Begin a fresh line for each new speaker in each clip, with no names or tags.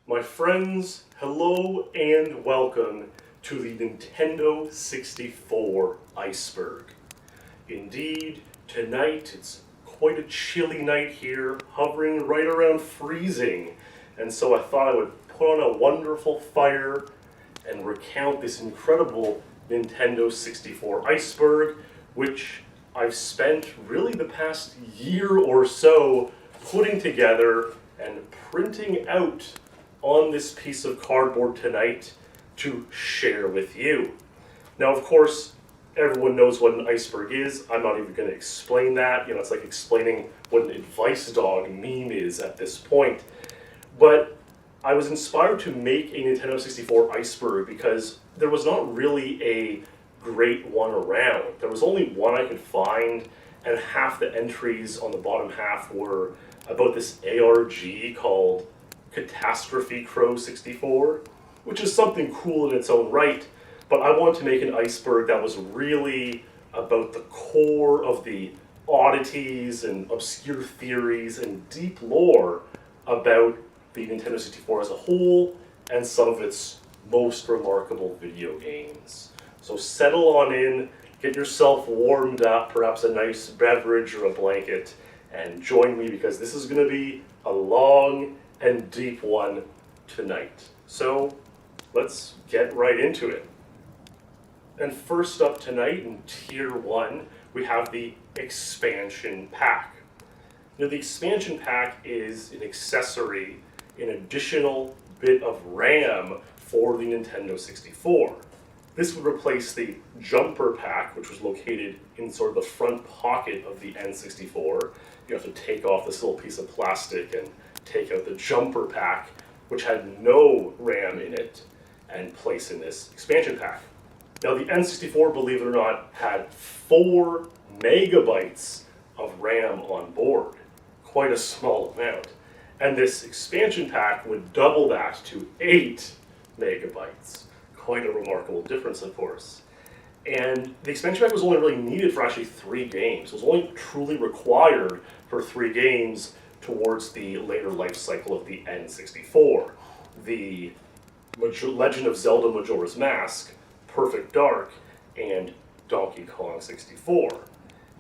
My friends, hello and welcome to the Nintendo 64 Iceberg. Indeed, tonight it's quite a chilly night here, hovering right around freezing, and so I thought I would put on a wonderful fire and recount this incredible Nintendo 64 Iceberg, which I've spent really the past year or so putting together and printing out on this piece of cardboard tonight to share with you. Now, of course, everyone knows what an iceberg is. I'm not even going to explain that. It's like explaining what an advice dog meme is at this point. But I was inspired to make a Nintendo 64 iceberg because there was not really a great one around. There was only one I could find, and half the entries on the bottom half were about this ARG called Catastrophe Crow 64, which is something cool in its own right, but I wanted to make an iceberg that was really about the core of the oddities and obscure theories and deep lore about the Nintendo 64 as a whole and some of its most remarkable video games. So settle on in, get yourself warmed up, perhaps a nice beverage or a blanket, and join me because this is going to be a long and deep one tonight. So let's get right into it. And first up tonight in Tier 1, we have the expansion pack. Now the expansion pack is an accessory, an additional bit of RAM for the Nintendo 64. This would replace the jumper pack, which was located in sort of the front pocket of the N64. You have to take off this little piece of plastic and take out the jumper pack, which had no RAM in it, and place in this expansion pack. Now the N64, believe it or not, had 4 megabytes of RAM on board. Quite a small amount. And this expansion pack would double that to 8 megabytes. Quite a remarkable difference, of course. And the expansion pack was only really needed for actually 3 games. It was only truly required for 3 games towards the later life cycle of the N64. The Legend of Zelda Majora's Mask, Perfect Dark, and Donkey Kong 64.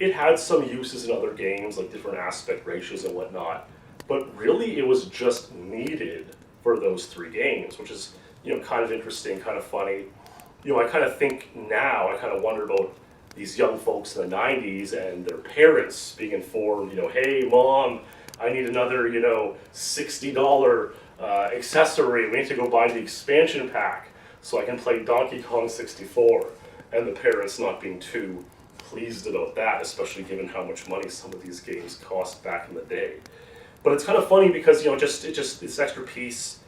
It had some uses in other games, like different aspect ratios and whatnot, but really it was just needed for those 3 games, which is kind of interesting, kind of funny. I kind of think now, I kind of wonder about these young folks in the 90s and their parents being informed, hey mom, I need another, $60 accessory. We need to go buy the expansion pack so I can play Donkey Kong 64. And the parents not being too pleased about that, especially given how much money some of these games cost back in the day. But it's kind of funny because, this extra piece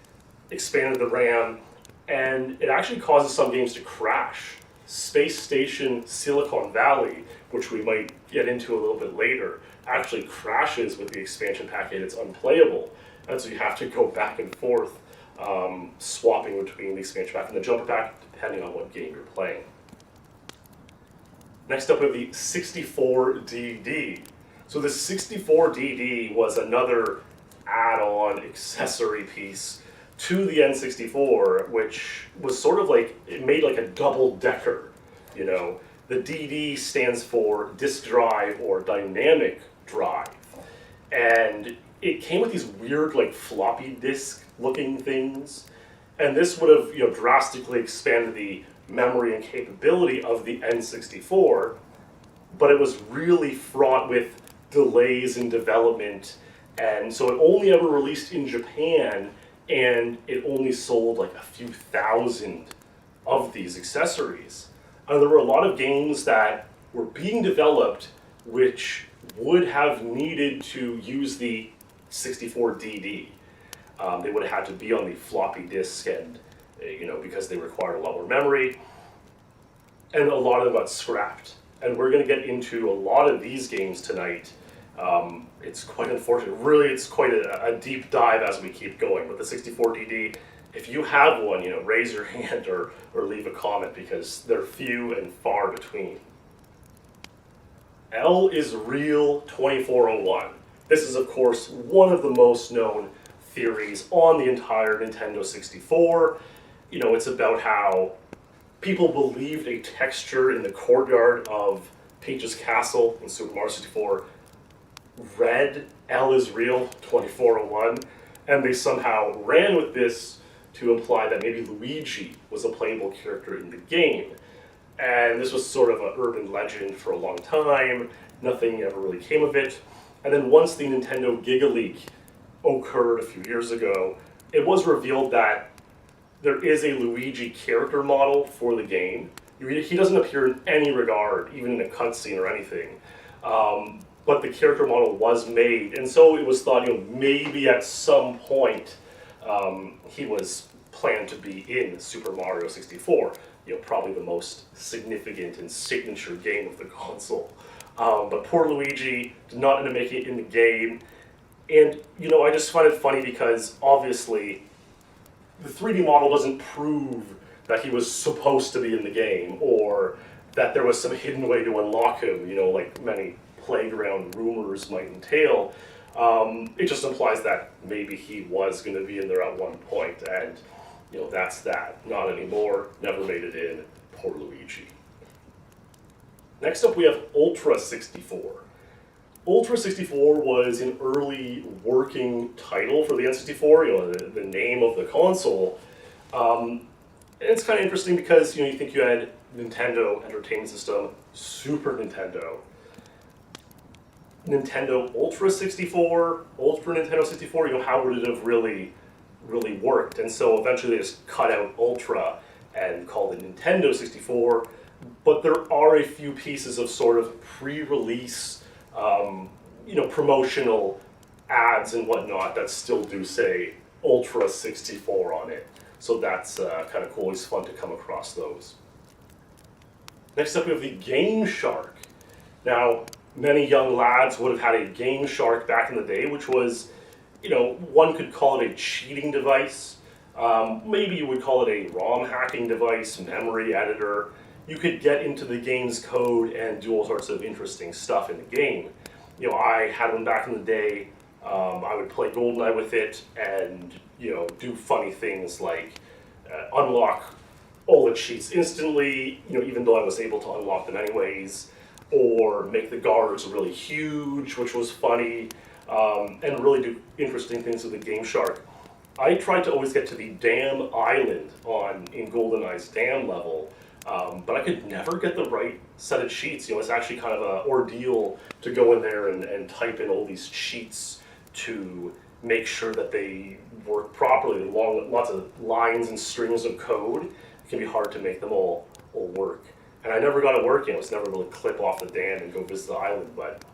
expanded the RAM, and it actually causes some games to crash. Space Station Silicon Valley, which we might get into a little bit later, actually crashes with the expansion pack and it's unplayable. And so you have to go back and forth, swapping between the expansion pack and the jumper pack, depending on what game you're playing. Next up we have the 64DD. So the 64DD was another add-on accessory piece to the N64, which was sort of like, it made like a double-decker, The DD stands for disk drive or dynamic drive. And it came with these weird like floppy disk looking things. And this would have drastically expanded the memory and capability of the N64, but it was really fraught with delays in development. And so it only ever released in Japan, and it only sold like a few thousand of these accessories. And there were a lot of games that were being developed which would have needed to use the 64DD. They would have had to be on the floppy disk, and because they required a lot more memory, and a lot of them got scrapped. And we're going to get into a lot of these games tonight. It's quite unfortunate. Really, it's quite a deep dive as we keep going. With the 64DD, if you have one, raise your hand or leave a comment because they're few and far between. L is Real 2401. This is, of course, one of the most known theories on the entire Nintendo 64. You know, it's about how people believed a texture in the courtyard of Peach's castle in Super Mario 64 read L is real 2401, and they somehow ran with this to imply that maybe Luigi was a playable character in the game. And this was sort of an urban legend for a long time. Nothing ever really came of it. And then once the Nintendo Giga Leak occurred a few years ago, it was revealed that there is a Luigi character model for the game. He doesn't appear in any regard, even in a cutscene or anything. But the character model was made, and so it was thought, maybe at some point he was planned to be in Super Mario 64. Probably the most significant and signature game of the console. But poor Luigi did not end up making it in the game. And, I just find it funny because, obviously, the 3D model doesn't prove that he was supposed to be in the game, or that there was some hidden way to unlock him, like many playground rumors might entail. It just implies that maybe he was going to be in there at one point, and, that's that. Not anymore, never made it in, poor Luigi. Next up we have Ultra 64. Ultra 64 was an early working title for the N64, the name of the console. And it's kind of interesting because, you think you had Nintendo Entertainment System, Super Nintendo, Nintendo Ultra 64, Ultra Nintendo 64, how would it have really worked? And so eventually they just cut out Ultra and called it Nintendo 64. But there are a few pieces of sort of pre-release, promotional ads and whatnot that still do say Ultra 64 on it. So that's kind of cool. It's fun to come across those. Next up we have the Game Shark. Now, many young lads would have had a Game Shark back in the day, which was, one could call it a cheating device. Maybe you would call it a ROM hacking device, memory editor. You could get into the game's code and do all sorts of interesting stuff in the game. I had one back in the day. I would play GoldenEye with it and, do funny things like unlock all the cheats instantly, even though I was able to unlock them anyways, or make the guards really huge, which was funny, and really do interesting things with the Game Shark. I tried to always get to the Dam Island in GoldenEye's Dam level, but I could never get the right set of cheats. It's actually kind of an ordeal to go in there and type in all these cheats to make sure that they work properly. Lots of lines and strings of code. It can be hard to make them all work. And I never got it working. It was never really clip off the dam and go visit the island, but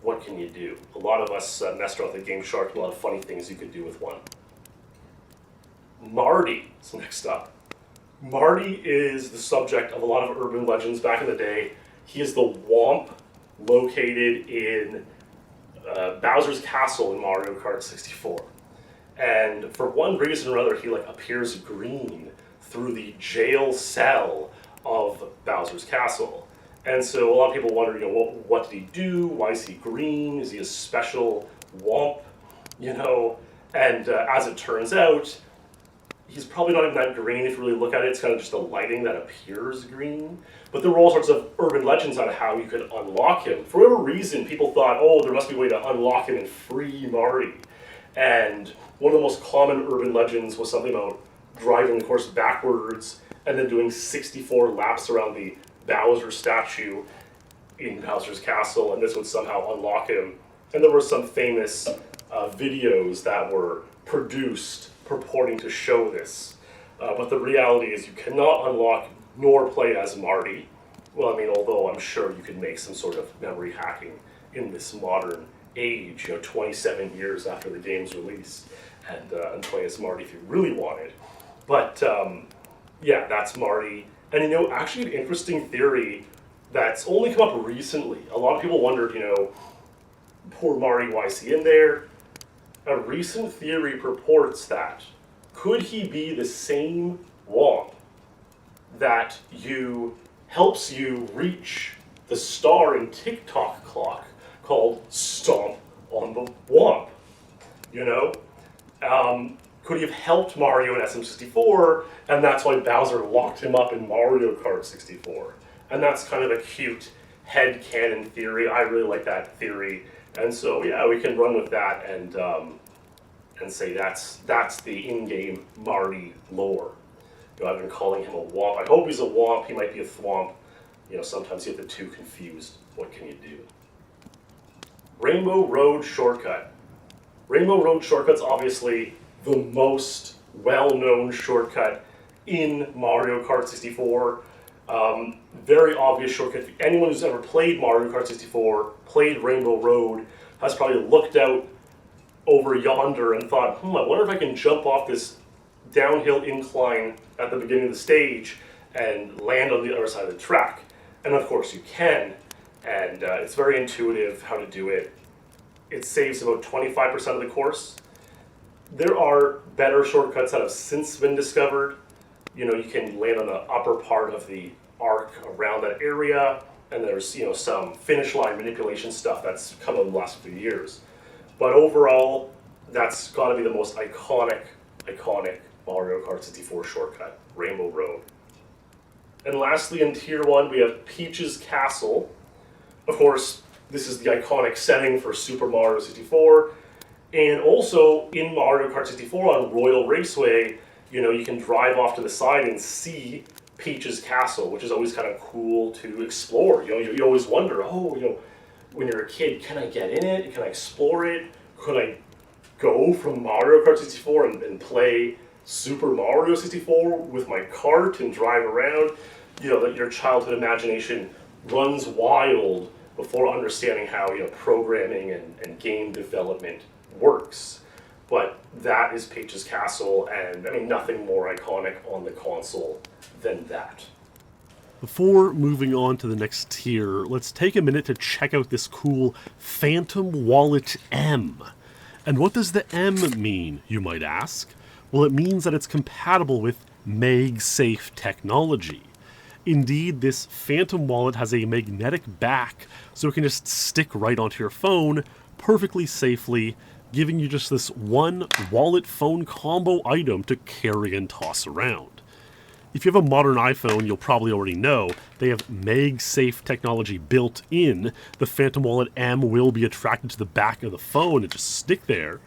what can you do? A lot of us messed around with the Game Shark, a lot of funny things you could do with one. Marty is next up. Marty is the subject of a lot of urban legends back in the day. He is the Womp located in Bowser's Castle in Mario Kart 64. And for one reason or other, he appears green through the jail cell of Bowser's Castle. And so a lot of people wonder, what did he do? Why is he green? Is he a special Womp? And as it turns out, he's probably not even that green if you really look at it. It's kind of just the lighting that appears green. But there were all sorts of urban legends on how you could unlock him. For whatever reason, people thought, there must be a way to unlock him and free Marty. And one of the most common urban legends was something about driving the course backwards and then doing 64 laps around the Bowser statue in Bowser's Castle, and this would somehow unlock him. And there were some famous videos that were produced purporting to show this. But the reality is you cannot unlock nor play as Marty. Well, although I'm sure you could make some sort of memory hacking in this modern age, 27 years after the game's release, and play as Marty if you really wanted. But yeah, that's Marty. And actually an interesting theory that's only come up recently. A lot of people wondered, poor Marty, why is he in there? A recent theory purports that could he be the same Womp that helps you reach the star in TikTok clock called Stomp on the Womp, Could he have helped Mario in SM64, and that's why Bowser locked him up in Mario Kart 64? And that's kind of a cute headcanon theory. I really like that theory. And so, yeah, we can run with that and say that's the in-game Marty lore. You know, I've been calling him a womp. I hope he's a womp. He might be a thwomp. You know, sometimes you get the two confused. What can you do? Rainbow Road Shortcut. Rainbow Road Shortcut's obviously the most well-known shortcut in Mario Kart 64. Very obvious shortcut. Anyone who's ever played Mario Kart 64, played Rainbow Road, has probably looked out over yonder and thought, I wonder if I can jump off this downhill incline at the beginning of the stage and land on the other side of the track. And of course you can, and it's very intuitive how to do it. It saves about 25% of the course. There are better shortcuts that have since been discovered. You know, you can land on the upper part of the arc around that area, and there's, you know, some finish line manipulation stuff that's come in the last few years. But overall, that's got to be the most iconic Mario Kart 64 shortcut, Rainbow Road. And lastly, in Tier 1, we have Peach's Castle. Of course, this is the iconic setting for Super Mario 64. And also, in Mario Kart 64 on Royal Raceway, you know, you can drive off to the side and see Peach's Castle, which is always kind of cool to explore. You know, you always wonder, you know, when you're a kid, can I get in it? Can I explore it? Could I go from Mario Kart 64 and play Super Mario 64 with my cart and drive around? You know, that your childhood imagination runs wild before understanding how, you know, programming and game development works. But that is Peach's Castle, and I mean, nothing more iconic on the console than that.
Before moving on to the next tier, let's take a minute to check out this cool Fatom Wallet M. And what does the M mean, you might ask? Well, it means that it's compatible with MagSafe technology. Indeed, this Fatom Wallet has a magnetic back, so it can just stick right onto your phone perfectly safely, giving you just this one wallet phone combo item to carry and toss around. If you have a modern iPhone, you'll probably already know they have MagSafe technology built in. The Fatom Wallet M will be attracted to the back of the phone and just stick there.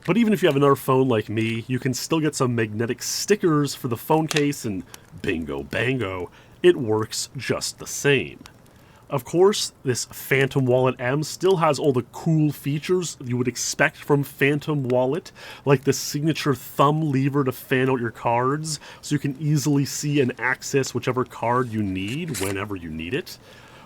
But even if you have another phone like me, you can still get some magnetic stickers for the phone case, and bingo bango, it works just the same. Of course, this Fatom Wallet M still has all the cool features you would expect from Fatom Wallet, like the signature thumb lever to fan out your cards, so you can easily see and access whichever card you need whenever you need it.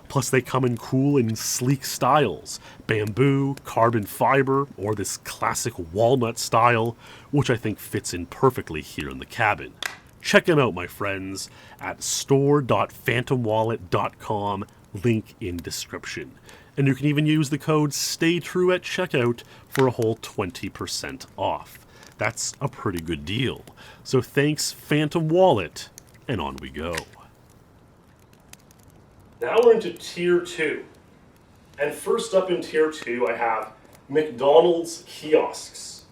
Plus they come in cool and sleek styles, bamboo, carbon fiber, or this classic walnut style, which I think fits in perfectly here in the cabin. Check them out, my friends, at store.fatomwallet.com, link in description. And you can even use the code STAYTRUE at checkout for a whole 20% off. That's a pretty good deal. So thanks, Fatom Wallet, and on we go.
Now we're into Tier 2. And first up in Tier 2, I have McDonald's kiosks.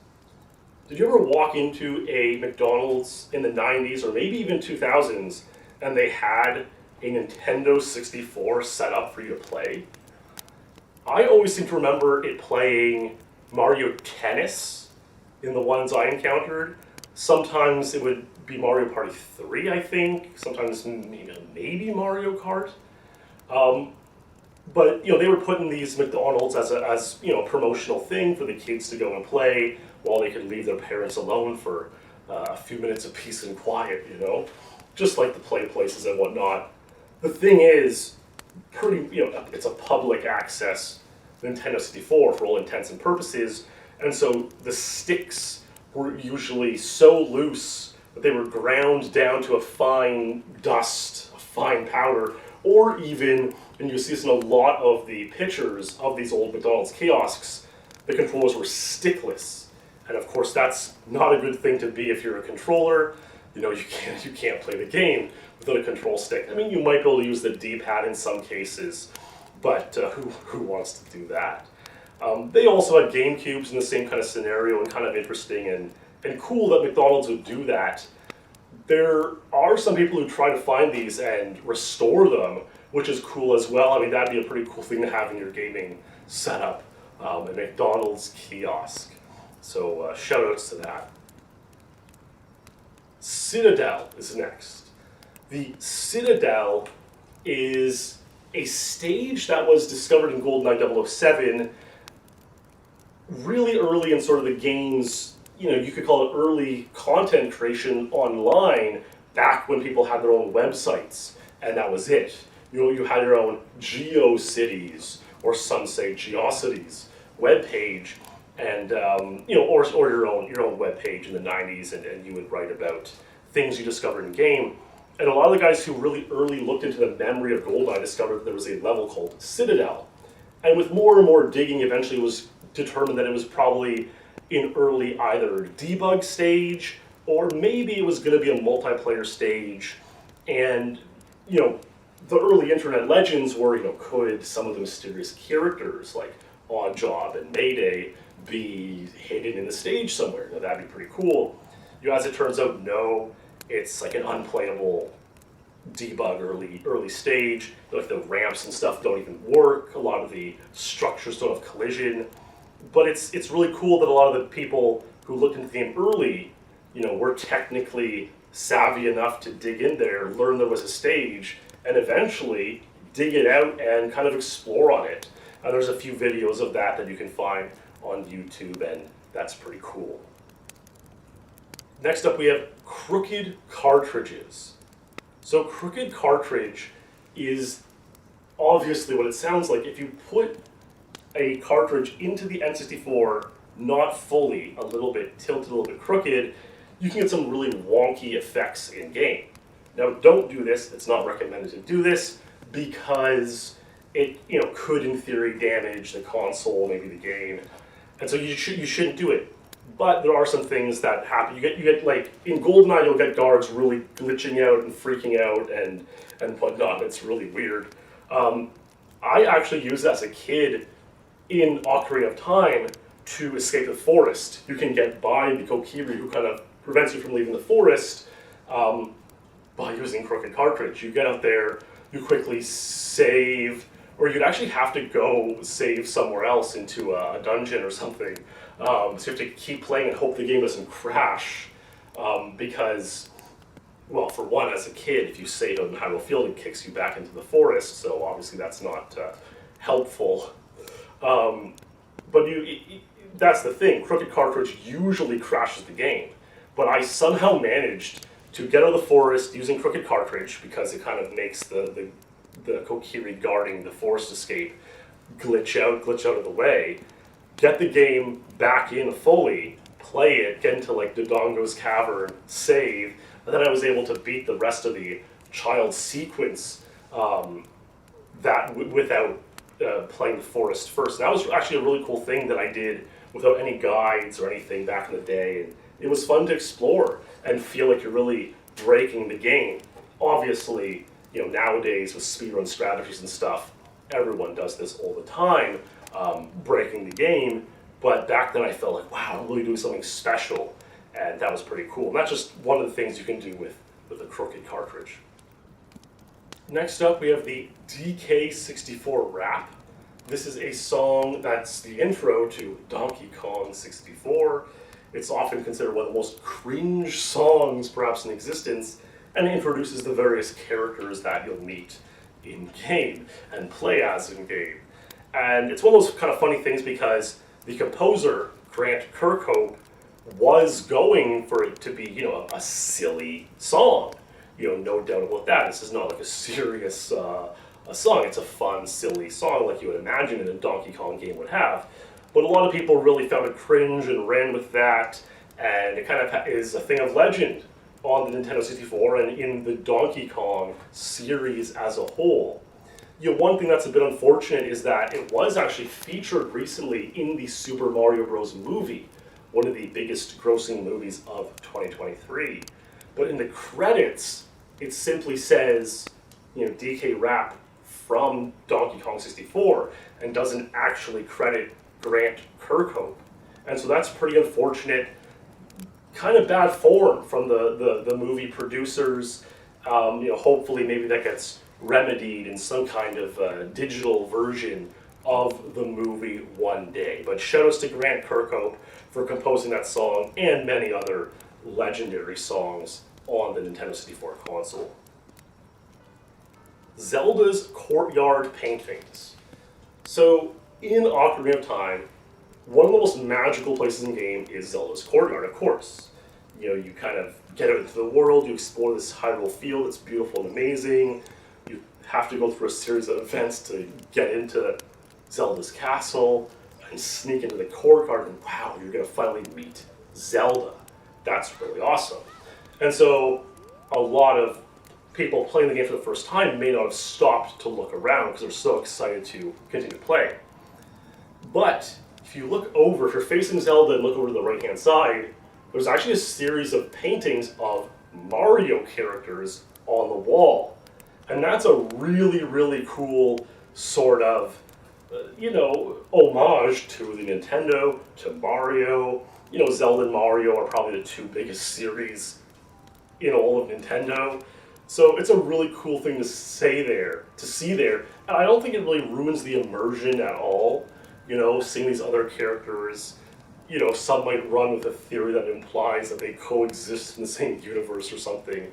Did you ever walk into a McDonald's in the 90s or maybe even 2000s and they had a Nintendo 64 set up for you to play? I always seem to remember it playing Mario Tennis in the ones I encountered. Sometimes it would be Mario Party 3, I think. Sometimes maybe Mario Kart. But you know, they were putting these McDonald's as a promotional thing for the kids to go and play while they could leave their parents alone for a few minutes of peace and quiet, you know, just like the play places and whatnot. The thing is, it's a public access Nintendo 64 for all intents and purposes, and so the sticks were usually so loose that they were ground down to a fine dust, a fine powder, or even, and you see this in a lot of the pictures of these old McDonald's kiosks, the controllers were stickless. And of course, that's not a good thing to be if you're a controller. You know, you can't play the game without a control stick. I mean, you might be able to use the D-pad in some cases, but who wants to do that? They also had GameCubes in the same kind of scenario and kind of interesting, and and cool that McDonald's would do that. There are some people who try to find these and restore them, which is cool as well. I mean, that'd be a pretty cool thing to have in your gaming setup, a McDonald's kiosk. So shout outs to that. Citadel is next. The Citadel is a stage that was discovered in GoldenEye 007 really early in sort of the game's, you could call it early content creation online, back when people had their own websites, and that was it. You had your own GeoCities, or some say Geocities, webpage, and or your own webpage in the 90s, and you would write about things you discovered in game. And a lot of the guys who really early looked into the memory of GoldenEye discovered that there was a level called Citadel. And with more and more digging, eventually it was determined that it was probably in early either debug stage, or maybe it was going to be a multiplayer stage. And, the early internet legends were, could some of the mysterious characters like Oddjob and Mayday be hidden in the stage somewhere? That'd be pretty cool. As it turns out, no. It's like an unplayable debug early stage. Like the ramps and stuff don't even work. A lot of the structures don't have collision. But it's really cool that a lot of the people who looked into the game early, were technically savvy enough to dig in there, learn there was a stage, and eventually dig it out and kind of explore on it. There's a few videos of that you can find on YouTube, and that's pretty cool. Next up, we have crooked cartridges. So crooked cartridge is obviously what it sounds like. If you put a cartridge into the N64, not fully, a little bit tilted, a little bit crooked, you can get some really wonky effects in game. Now, don't do this. It's not recommended to do this because it, could in theory damage the console, maybe the game, and so you shouldn't do it. But there are some things that happen. You get like in GoldenEye, you'll get guards really glitching out and freaking out and whatnot. It's really weird. I actually used that as a kid in Ocarina of Time to escape the forest. You can get by the Kokiri, who kind of prevents you from leaving the forest by using crooked cartridge. You get out there, you quickly save, or you'd actually have to go save somewhere else into a dungeon or something. So you have to keep playing and hope the game doesn't crash, because, well, for one, as a kid, if you save on Hyrule Field, it kicks you back into the forest, so obviously that's not helpful. But that's the thing, crooked cartridge usually crashes the game, but I somehow managed to get out of the forest using crooked cartridge, because it kind of makes the Kokiri guarding the forest escape glitch out of the way, get the game back in fully, play it, get into like Dodongo's cavern, save, and then I was able to beat the rest of the child sequence without playing the forest first. And that was actually a really cool thing that I did without any guides or anything back in the day. And it was fun to explore and feel like you're really breaking the game. Obviously, nowadays with speedrun strategies and stuff, everyone does this all the time, breaking the game. But back then I felt like, wow, I'm really doing something special. And that was pretty cool. And that's just one of the things you can do with a crooked cartridge. Next up, we have the DK64 rap. This is a song that's the intro to Donkey Kong 64. It's often considered one of the most cringe songs perhaps in existence, and it introduces the various characters that you'll meet in-game and play as in-game. And it's one of those kind of funny things because the composer, Grant Kirkhope, was going for it to be, a silly song. No doubt about that. This is not like a serious a song. It's a fun, silly song like you would imagine in a Donkey Kong game would have. But a lot of people really found it cringe and ran with that, and it kind of is a thing of legend on the Nintendo 64 and in the Donkey Kong series as a whole. One thing that's a bit unfortunate is that it was actually featured recently in the Super Mario Bros. Movie, one of the biggest grossing movies of 2023. But in the credits, it simply says, DK Rap from Donkey Kong 64, and doesn't actually credit Grant Kirkhope. And so that's pretty unfortunate. kind of bad form from the movie producers. Hopefully maybe that gets remedied in some kind of digital version of the movie one day. But shoutouts to Grant Kirkhope for composing that song and many other legendary songs on the Nintendo 64 console. Zelda's courtyard paintings. So in Ocarina of Time, one of the most magical places in the game is Zelda's courtyard, of course. You kind of get out into the world, you explore this Hyrule field, it's beautiful and amazing. You have to go through a series of events to get into Zelda's castle and sneak into the courtyard, and wow, you're going to finally meet Zelda. That's really awesome. And so a lot of people playing the game for the first time may not have stopped to look around because they're so excited to continue to play. But if you look over, if you're facing Zelda and look over to the right-hand side, there's actually a series of paintings of Mario characters on the wall. And that's a really, really cool sort of, homage to the Nintendo, to Mario. Zelda and Mario are probably the two biggest series in all of Nintendo. So it's a really cool thing to see there. And I don't think it really ruins the immersion at all. Seeing these other characters, some might run with a theory that implies that they coexist in the same universe or something.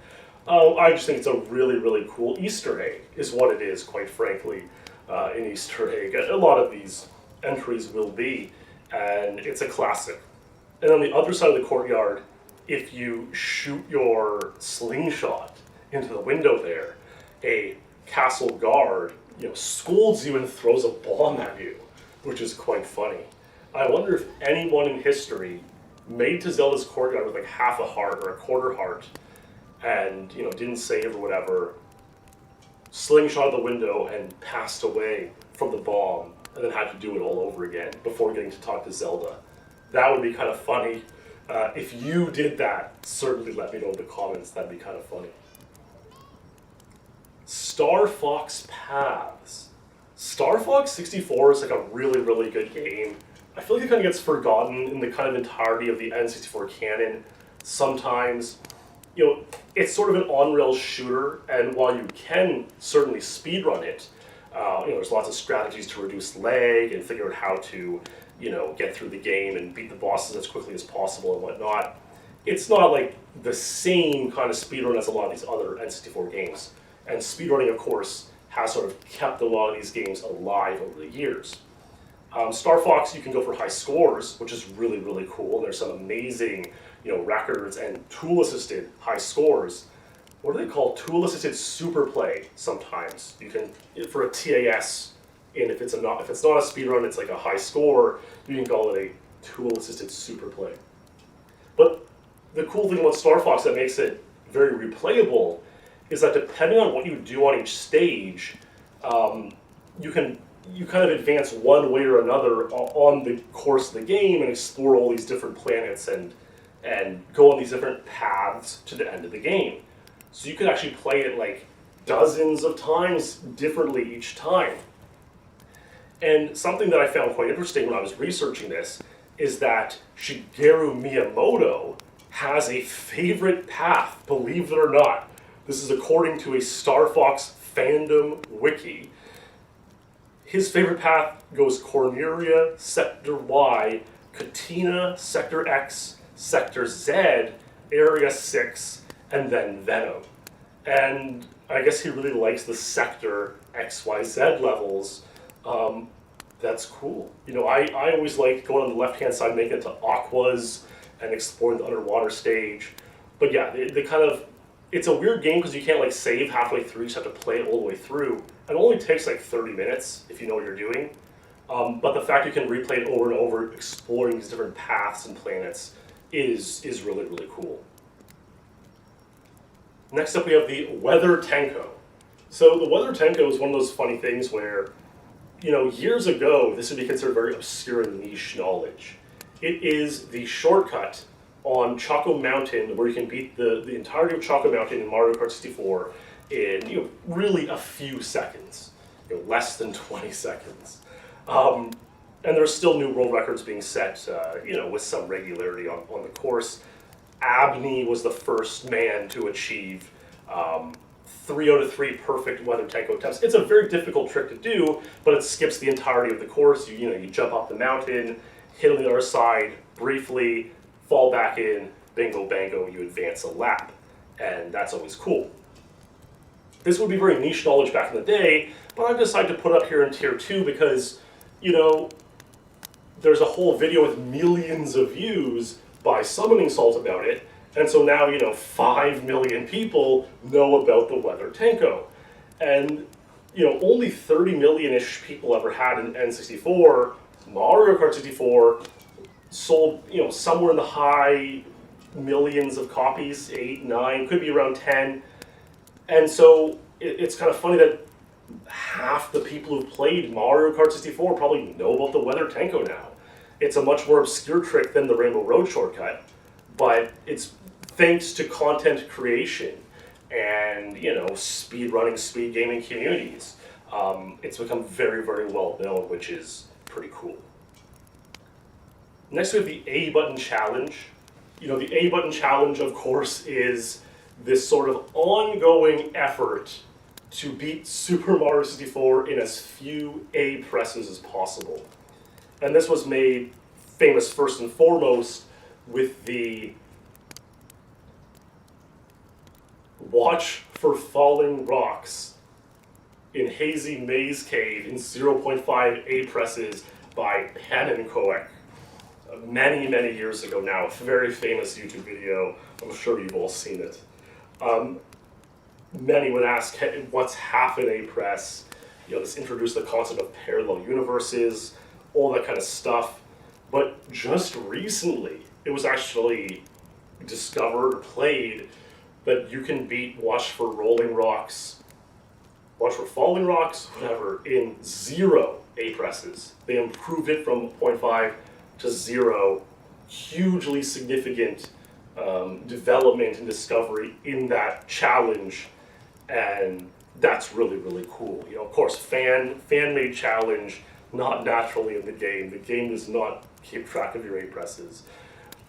I just think it's a really, really cool Easter egg, is what it is, quite frankly, an Easter egg. A lot of these entries will be, and it's a classic. And on the other side of the courtyard, if you shoot your slingshot into the window there, a castle guard, scolds you and throws a bomb at you, which is quite funny. I wonder if anyone in history made to Zelda's courtyard with like half a heart or a quarter heart and, didn't save or whatever, slingshot out the window and passed away from the bomb and then had to do it all over again before getting to talk to Zelda. That would be kind of funny. If you did that, certainly let me know in the comments. That'd be kind of funny. Star Fox Paths. Star Fox 64 is like a really, really good game. I feel like it kind of gets forgotten in the kind of entirety of the N64 canon sometimes. It's sort of an on-rails shooter, and while you can certainly speedrun it, there's lots of strategies to reduce lag and figure out how to, get through the game and beat the bosses as quickly as possible and whatnot. It's not like the same kind of speedrun as a lot of these other N64 games. And speedrunning, of course, has sort of kept a lot of these games alive over the years. Star Fox, you can go for high scores, which is really, really cool. There's some amazing, records and tool-assisted high scores. What are they called? Tool-assisted super play. Sometimes you can, for a TAS, and if it's not a speedrun, it's like a high score. You can call it a tool-assisted super play. But the cool thing about Star Fox that makes it very replayable is that depending on what you do on each stage, you kind of advance one way or another on the course of the game and explore all these different planets and go on these different paths to the end of the game. So you could actually play it like dozens of times differently each time. And something that I found quite interesting when I was researching this is that Shigeru Miyamoto has a favorite path, believe it or not. This is according to a Star Fox fandom wiki. His favorite path goes Corneria, Sector Y, Katina, Sector X, Sector Z, Area 6, and then Venom. And I guess he really likes the Sector XYZ levels. That's cool. I always like going on the left-hand side, making it to Aquas and exploring the underwater stage. But yeah, they kind of, it's a weird game because you can't like save halfway through, you just have to play it all the way through. It only takes like 30 minutes if you know what you're doing. But the fact you can replay it over and over, exploring these different paths and planets is really, really cool. Next up we have the Weather Tenko. So the Weather Tenko is one of those funny things where, years ago, this would be considered very obscure and niche knowledge. It is the shortcut on Choco Mountain where you can beat the entirety of Choco Mountain in Mario Kart 64 in really a few seconds, less than 20 seconds. And there's still new world records being set, with some regularity on the course. Abney was the first man to achieve 3 out of 3 perfect weather tanko attempts. It's a very difficult trick to do, but it skips the entirety of the course. You jump off the mountain, hit on the other side briefly, fall back in, bingo bango, you advance a lap. And that's always cool. This would be very niche knowledge back in the day, but I've decided to put up here in Tier 2 because, there's a whole video with millions of views by Summoning Salt about it, and so now, 5 million people know about the Weather Tanko. And, only 30 million-ish people ever had an N64. Mario Kart 64 sold, somewhere in the high millions of copies, 8, 9, could be around 10. And so it's kind of funny that half the people who've played Mario Kart 64 probably know about the Weather Tanko now. It's a much more obscure trick than the Rainbow Road shortcut, but it's thanks to content creation and, speed running, speed gaming communities. It's become very, very well known, which is pretty cool. Next we have the A button challenge. The A button challenge, of course, is this sort of ongoing effort to beat Super Mario 64 in as few A presses as possible. And this was made famous first and foremost with the Watch for Falling Rocks in Hazy Maze Cave in 0.5 A presses by Panenkoek. Many, many years ago now, a very famous YouTube video. I'm sure you've all seen it. Many would ask, what's half an A press? This introduced the concept of parallel universes, all that kind of stuff. But just recently, it was actually discovered, played, that you can beat Watch for Falling Rocks, whatever, in 0 A presses. They improved it from 0.5 to 0. Hugely significant development and discovery in that challenge, and that's really, really cool. Of course, fan-made challenge, not naturally in the game. The game does not keep track of your A presses.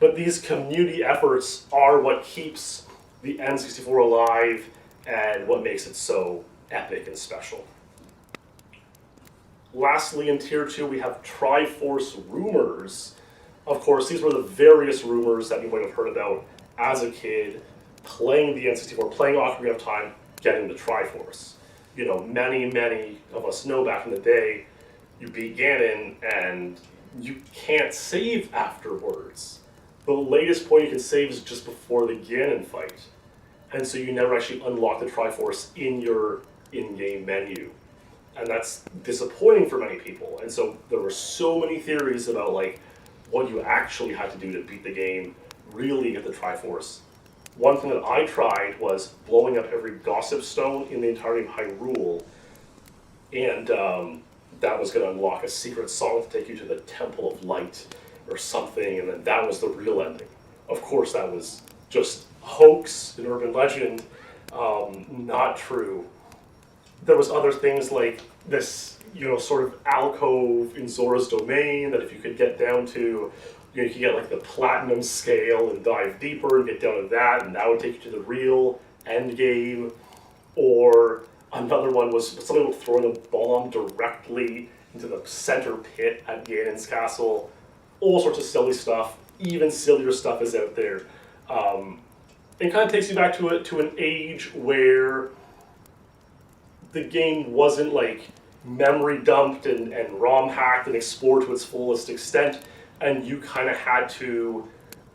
But these community efforts are what keeps the N64 alive and what makes it so epic and special. Lastly, in Tier 2, we have Triforce rumors. Of course, these were the various rumors that you might have heard about as a kid, playing the N64, playing Ocarina of Time, getting the Triforce. Many of us know back in the day, you beat Ganon and you can't save afterwards. The latest point you can save is just before the Ganon fight. And so you never actually unlock the Triforce in your in-game menu. And that's disappointing for many people. And so there were so many theories about what you actually had to do to beat the game, really get the Triforce. One thing that I tried was blowing up every Gossip Stone in the entirety of Hyrule, and that was going to unlock a secret song to take you to the Temple of Light or something, and then that was the real ending. Of course, that was just hoax, an urban legend, not true. There was other things like this, sort of alcove in Zora's domain that if you could get down to, you could get the platinum scale and dive deeper and get down to that, and that would take you to the real end game. Or another one was something about throwing a bomb directly into the center pit at Ganon's castle. All sorts of silly stuff. Even sillier stuff is out there. It kind of takes you back to an age where the game wasn't memory dumped and ROM hacked and explored to its fullest extent, and you kind of had to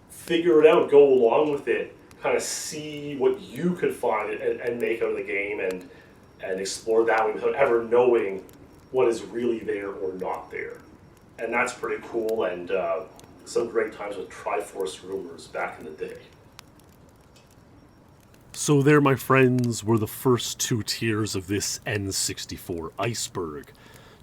figure it out, go along with it, kind of see what you could find and make out of the game and explore that way without ever knowing what is really there or not there. And that's pretty cool, and some great times with Triforce rumors back in the day.
So there, my friends, were the first 2 tiers of this N64 Iceberg.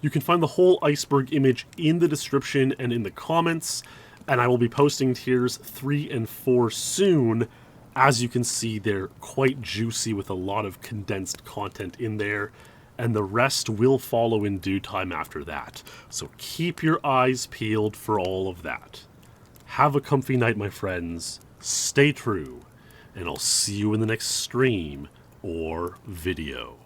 You can find the whole Iceberg image in the description and in the comments, and I will be posting tiers 3 and 4 soon. As you can see, they're quite juicy with a lot of condensed content in there, and the rest will follow in due time after that. So keep your eyes peeled for all of that. Have a comfy night, my friends, stay true, and I'll see you in the next stream or video.